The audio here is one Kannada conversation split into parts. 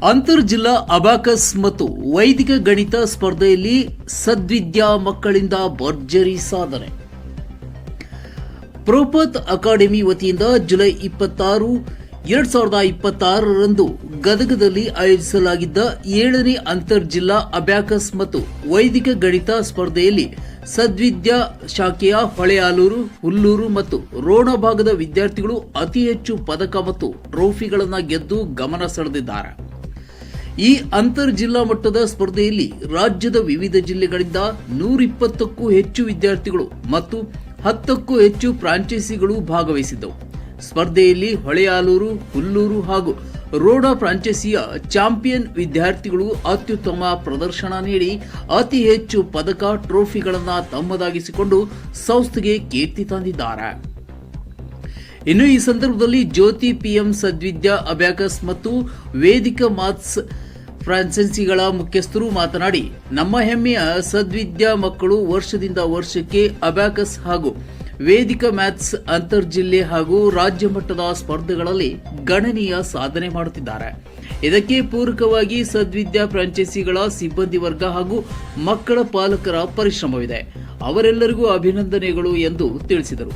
ಅಂತರ್ ಜಿಲ್ಲಾ ಅಬಾಕಸ್ ಮತ್ತು ವೈದಿಕ ಗಣಿತ ಸ್ಪರ್ಧೆಯಲ್ಲಿ ಸದ್ವಿದ್ಯಾ ಮಕ್ಕಳಿಂದ ಭರ್ಜರಿ ಸಾಧನೆ. ಪ್ರೋಪತ್ ಅಕಾಡೆಮಿ ವತಿಯಿಂದ ಜುಲೈ 26, 2026ರಂದು ಗದಗದಲ್ಲಿ ಆಯೋಜಿಸಲಾಗಿದ್ದ 7ನೇ ಅಂತರ್ ಜಿಲ್ಲಾ ಅಬ್ಯಾಕಸ್ ಮತ್ತು ವೈದಿಕ ಗಣಿತ ಸ್ಪರ್ಧೆಯಲ್ಲಿ ಸದ್ವಿದ್ಯಾ ಶಾಖೆಯ ಹೊಳೆಯಾಲೂರು, ಹುಲ್ಲೂರು ಮತ್ತು ರೋಣ ಭಾಗದ ವಿದ್ಯಾರ್ಥಿಗಳು ಅತಿ ಹೆಚ್ಚು ಪದಕ ಮತ್ತು ಟ್ರೋಫಿಗಳನ್ನು ಗೆದ್ದು ಗಮನ ಸೆಳೆದಿದ್ದಾರೆ. ಈ ಅಂತರ್ ಜಿಲ್ಲಾ ಮಟ್ಟದ ಸ್ಪರ್ಧೆಯಲ್ಲಿ ರಾಜ್ಯದ ವಿವಿಧ ಜಿಲ್ಲೆಗಳಿಂದ 120ಕ್ಕೂ ಹೆಚ್ಚು ವಿದ್ಯಾರ್ಥಿಗಳು ಮತ್ತು 10ಕ್ಕೂ ಹೆಚ್ಚು ಫ್ರಾಂಚೈಸಿಗಳು ಭಾಗವಹಿಸಿದ್ದವು. ಸ್ಪರ್ಧೆಯಲ್ಲಿ ಹೊಳೆಯಾಲೂರು, ಹುಲ್ಲೂರು ಹಾಗೂ ರೋಣ ಫ್ರಾಂಚೈಸಿಯ ಚಾಂಪಿಯನ್ ವಿದ್ಯಾರ್ಥಿಗಳು ಅತ್ಯುತ್ತಮ ಪ್ರದರ್ಶನ ನೀಡಿ ಅತಿ ಹೆಚ್ಚು ಪದಕ, ಟ್ರೋಫಿಗಳನ್ನು ತಮ್ಮದಾಗಿಸಿಕೊಂಡು ಸಂಸ್ಥೆಗೆ ಕೀರ್ತಿ ತಂದಿದ್ದಾರೆ. ಇನ್ನು ಈ ಸಂದರ್ಭದಲ್ಲಿ ಜ್ಯೋತಿ ಪಿಎಂ ಸದ್ವಿದ್ಯಾ ಅಬ್ಯಾಕಸ್ ಮತ್ತು ವೇದಿಕ ಮಾಥ್ಸ್ ಫ್ರಾಂಚೈಸಿಗಳ ಮುಖ್ಯಸ್ಥರು ಮಾತನಾಡಿ, ನಮ್ಮ ಹೆಮ್ಮೆಯ ಸದ್ವಿದ್ಯಾ ಮಕ್ಕಳು ವರ್ಷದಿಂದ ವರ್ಷಕ್ಕೆ ಅಬ್ಯಾಕಸ್ ಹಾಗೂ ವೇದಿಕ ಮ್ಯಾಥ್ಸ್ ಅಂತರ್ ಜಿಲ್ಲೆ ಹಾಗೂ ರಾಜ್ಯ ಮಟ್ಟದ ಸ್ಪರ್ಧೆಗಳಲ್ಲಿ ಗಣನೀಯ ಸಾಧನೆ ಮಾಡುತ್ತಿದ್ದಾರೆ. ಇದಕ್ಕೆ ಪೂರಕವಾಗಿ ಸದ್ವಿದ್ಯಾ ಫ್ರಾಂಚೈಸಿಗಳ ಸಿಬ್ಬಂದಿ ವರ್ಗ ಹಾಗೂ ಮಕ್ಕಳ ಪಾಲಕರ ಪರಿಶ್ರಮವಿದೆ. ಅವರೆಲ್ಲರಿಗೂ ಅಭಿನಂದನೆಗಳು ಎಂದು ತಿಳಿಸಿದರು.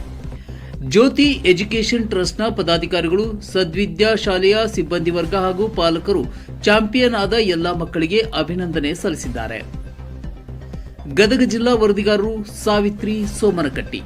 ಜ್ಯೋತಿ ಎಜುಕೇಷನ್ ಟ್ರಸ್ಟ್ನ ಪದಾಧಿಕಾರಿಗಳು, ಸದ್ವಿದ್ಯಾ ಶಾಲೆಯ ಸಿಬ್ಬಂದಿ ವರ್ಗ ಹಾಗೂ ಪಾಲಕರು ಚಾಂಪಿಯನ್ ಆದ ಎಲ್ಲ ಮಕ್ಕಳಿಗೆ ಅಭಿನಂದನೆ ಸಲ್ಲಿಸಿದ್ದಾರೆ. ಗದಗ ಜಿಲ್ಲಾ ವರದಿಗಾರರು ಸಾವಿತ್ರಿ ಸೋಮನಕಟ್ಟಿ.